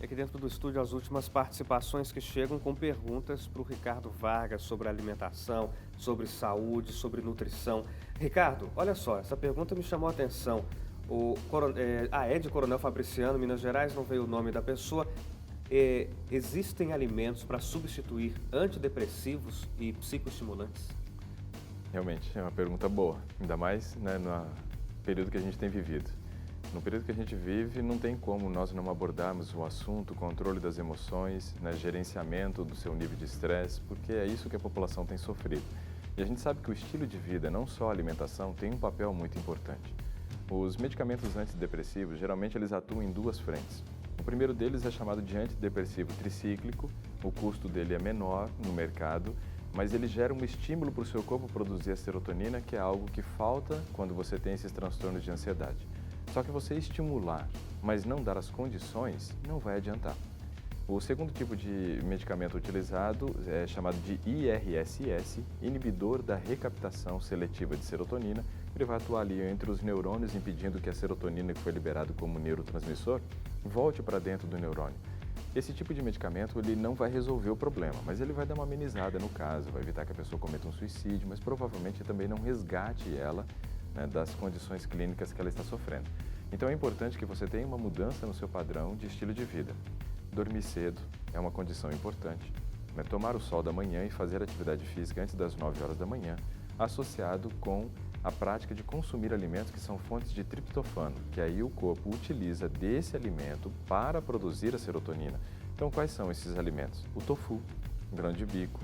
Aqui dentro do estúdio, as últimas participações que chegam com perguntas para o Ricardo Vargas sobre alimentação, sobre saúde, sobre nutrição. Ricardo, olha só, essa pergunta me chamou a atenção. É de Coronel Fabriciano, Minas Gerais, não veio o nome da pessoa. Existem alimentos para substituir antidepressivos e psicoestimulantes? Realmente, é uma pergunta boa, ainda mais, né, no período que a gente tem vivido. No período que a gente vive, não tem como nós não abordarmos o assunto, controle das emoções, né, gerenciamento do seu nível de estresse, porque é isso que a população tem sofrido. E a gente sabe que o estilo de vida, não só a alimentação, tem um papel muito importante. Os medicamentos antidepressivos, geralmente eles atuam em duas frentes. O primeiro deles é chamado de antidepressivo tricíclico, o custo dele é menor no mercado, mas ele gera um estímulo para o seu corpo produzir a serotonina, que é algo que falta quando você tem esses transtornos de ansiedade. Só que você estimular, mas não dar as condições, não vai adiantar. O segundo tipo de medicamento utilizado é chamado de IRSS, inibidor da recaptação seletiva de serotonina. Ele vai atuar ali entre os neurônios, impedindo que a serotonina que foi liberada como neurotransmissor volte para dentro do neurônio. Esse tipo de medicamento ele não vai resolver o problema, mas ele vai dar uma amenizada no caso, vai evitar que a pessoa cometa um suicídio, mas provavelmente também não resgate ela, né, das condições clínicas que ela está sofrendo. Então é importante que você tenha uma mudança no seu padrão de estilo de vida. Dormir cedo é uma condição importante, né? Tomar o sol da manhã e fazer atividade física antes das 9 horas da manhã, associado com a prática de consumir alimentos que são fontes de triptofano, que aí o corpo utiliza desse alimento para produzir a serotonina. Então quais são esses alimentos? O tofu, grão de bico,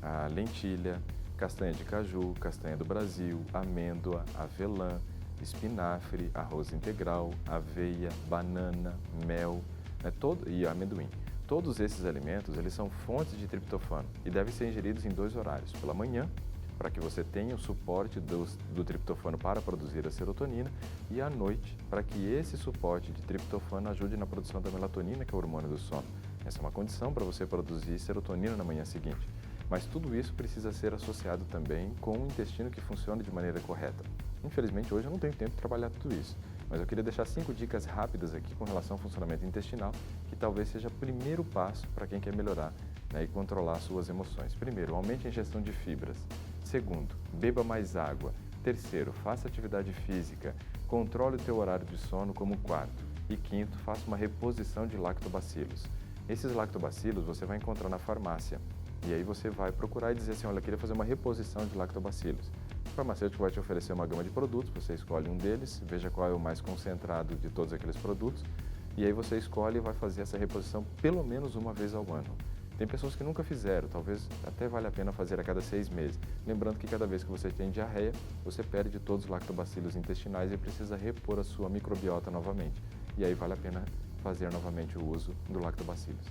a lentilha, castanha de caju, castanha do Brasil, amêndoa, avelã, espinafre, arroz integral, aveia, banana, mel, né, e amendoim. Todos esses alimentos eles são fontes de triptofano e devem ser ingeridos em 2 horários, pela manhã, para que você tenha o suporte do triptofano para produzir a serotonina, e à noite, para que esse suporte de triptofano ajude na produção da melatonina, que é o hormônio do sono. Essa é uma condição para você produzir serotonina na manhã seguinte. Mas tudo isso precisa ser associado também com um intestino que funcione de maneira correta. Infelizmente, hoje eu não tenho tempo de trabalhar tudo isso, mas eu queria deixar 5 dicas rápidas aqui com relação ao funcionamento intestinal, que talvez seja o primeiro passo para quem quer melhorar, né, e controlar suas emoções. Primeiro, aumente a ingestão de fibras. Segundo, beba mais água. Terceiro, faça atividade física. Controle o teu horário de sono como quarto. E quinto, faça uma reposição de lactobacilos. Esses lactobacilos você vai encontrar na farmácia. E aí você vai procurar e dizer assim, olha, eu queria fazer uma reposição de lactobacilos. O farmacêutico vai te oferecer uma gama de produtos, você escolhe um deles, veja qual é o mais concentrado de todos aqueles produtos, e aí você escolhe e vai fazer essa reposição pelo menos uma vez ao ano. Tem pessoas que nunca fizeram, talvez até vale a pena fazer a cada 6 meses. Lembrando que cada vez que você tem diarreia, você perde todos os lactobacilos intestinais e precisa repor a sua microbiota novamente. E aí vale a pena fazer novamente o uso do lactobacilos.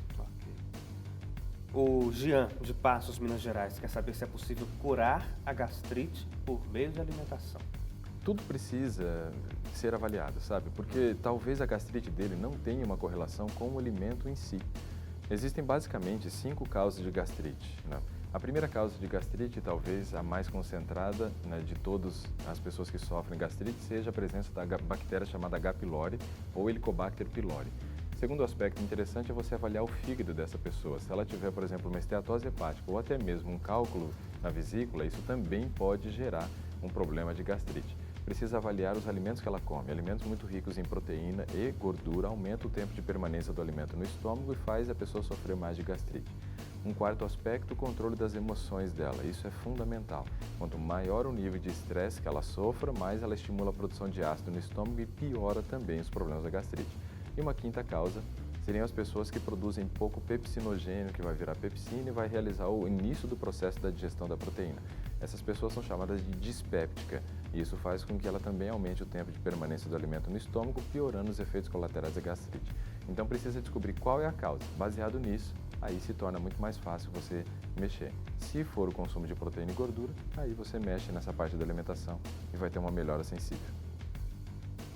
O Jean, de Passos, Minas Gerais, quer saber se é possível curar a gastrite por meio de alimentação. Tudo precisa ser avaliado, sabe? Porque talvez a gastrite dele não tenha uma correlação com o alimento em si. Existem basicamente 5 causas de gastrite, né? A primeira causa de gastrite, talvez a mais concentrada, né, de todas as pessoas que sofrem gastrite, seja a presença da bactéria chamada H. pylori ou Helicobacter pylori. Segundo aspecto interessante é você avaliar o fígado dessa pessoa. Se ela tiver, por exemplo, uma esteatose hepática ou até mesmo um cálculo na vesícula, isso também pode gerar um problema de gastrite. Precisa avaliar os alimentos que ela come. Alimentos muito ricos em proteína e gordura aumentam o tempo de permanência do alimento no estômago e faz a pessoa sofrer mais de gastrite. Um quarto aspecto, o controle das emoções dela. Isso é fundamental. Quanto maior o nível de estresse que ela sofra, mais ela estimula a produção de ácido no estômago e piora também os problemas da gastrite. E uma quinta causa seriam as pessoas que produzem pouco pepsinogênio, que vai virar pepsina e vai realizar o início do processo da digestão da proteína. Essas pessoas são chamadas de dispéptica, e isso faz com que ela também aumente o tempo de permanência do alimento no estômago, piorando os efeitos colaterais da gastrite. Então precisa descobrir qual é a causa. Baseado nisso, aí se torna muito mais fácil você mexer. Se for o consumo de proteína e gordura, aí você mexe nessa parte da alimentação e vai ter uma melhora sensível.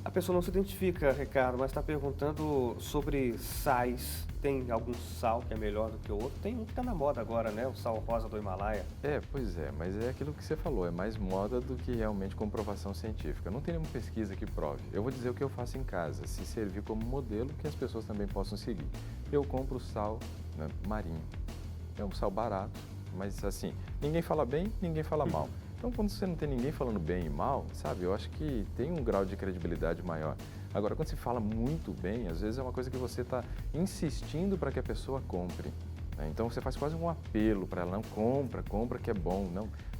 A pessoa não se identifica, Ricardo, mas está perguntando sobre sais. Tem algum sal que é melhor do que o outro? Tem um que está na moda agora, né? O sal rosa do Himalaia. Pois é, mas é aquilo que você falou, é mais moda do que realmente comprovação científica. Não tem nenhuma pesquisa que prove. Eu vou dizer o que eu faço em casa, se servir como modelo que as pessoas também possam seguir. Eu compro sal, né, marinho. É um sal barato, mas assim, ninguém fala bem, ninguém fala mal. Então, quando você não tem ninguém falando bem e mal, sabe, eu acho que tem um grau de credibilidade maior. Agora, quando se fala muito bem, às vezes é uma coisa que você está insistindo para que a pessoa compre, né? Então, você faz quase um apelo para ela, não, compra que é bom.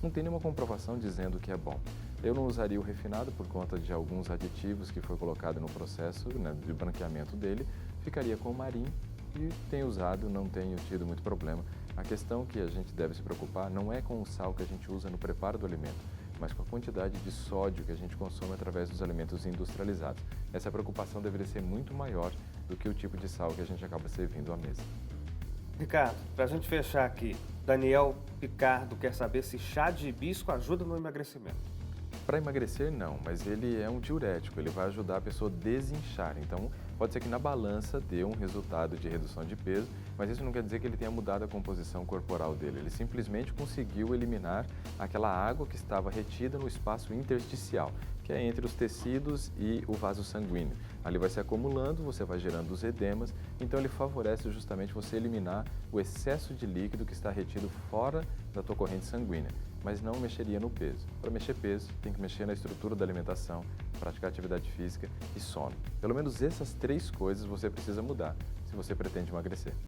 Não tem nenhuma comprovação dizendo que é bom. Eu não usaria o refinado por conta de alguns aditivos que foi colocado no processo, né, de branqueamento dele. Ficaria com o marinho e tenho usado, não tenho tido muito problema. A questão que a gente deve se preocupar não é com o sal que a gente usa no preparo do alimento, mas com a quantidade de sódio que a gente consome através dos alimentos industrializados. Essa preocupação deveria ser muito maior do que o tipo de sal que a gente acaba servindo à mesa. Ricardo, para a gente fechar aqui, Daniel Picardo quer saber se chá de hibisco ajuda no emagrecimento. Para emagrecer, não, mas ele é um diurético, ele vai ajudar a pessoa a desinchar. Então, pode ser que na balança dê um resultado de redução de peso, mas isso não quer dizer que ele tenha mudado a composição corporal dele. Ele simplesmente conseguiu eliminar aquela água que estava retida no espaço intersticial, que é entre os tecidos e o vaso sanguíneo. Ali vai se acumulando, você vai gerando os edemas, então ele favorece justamente você eliminar o excesso de líquido que está retido fora da tua corrente sanguínea, mas não mexeria no peso. Para mexer peso, tem que mexer na estrutura da alimentação, praticar atividade física e sono. Pelo menos essas 3 coisas você precisa mudar se você pretende emagrecer.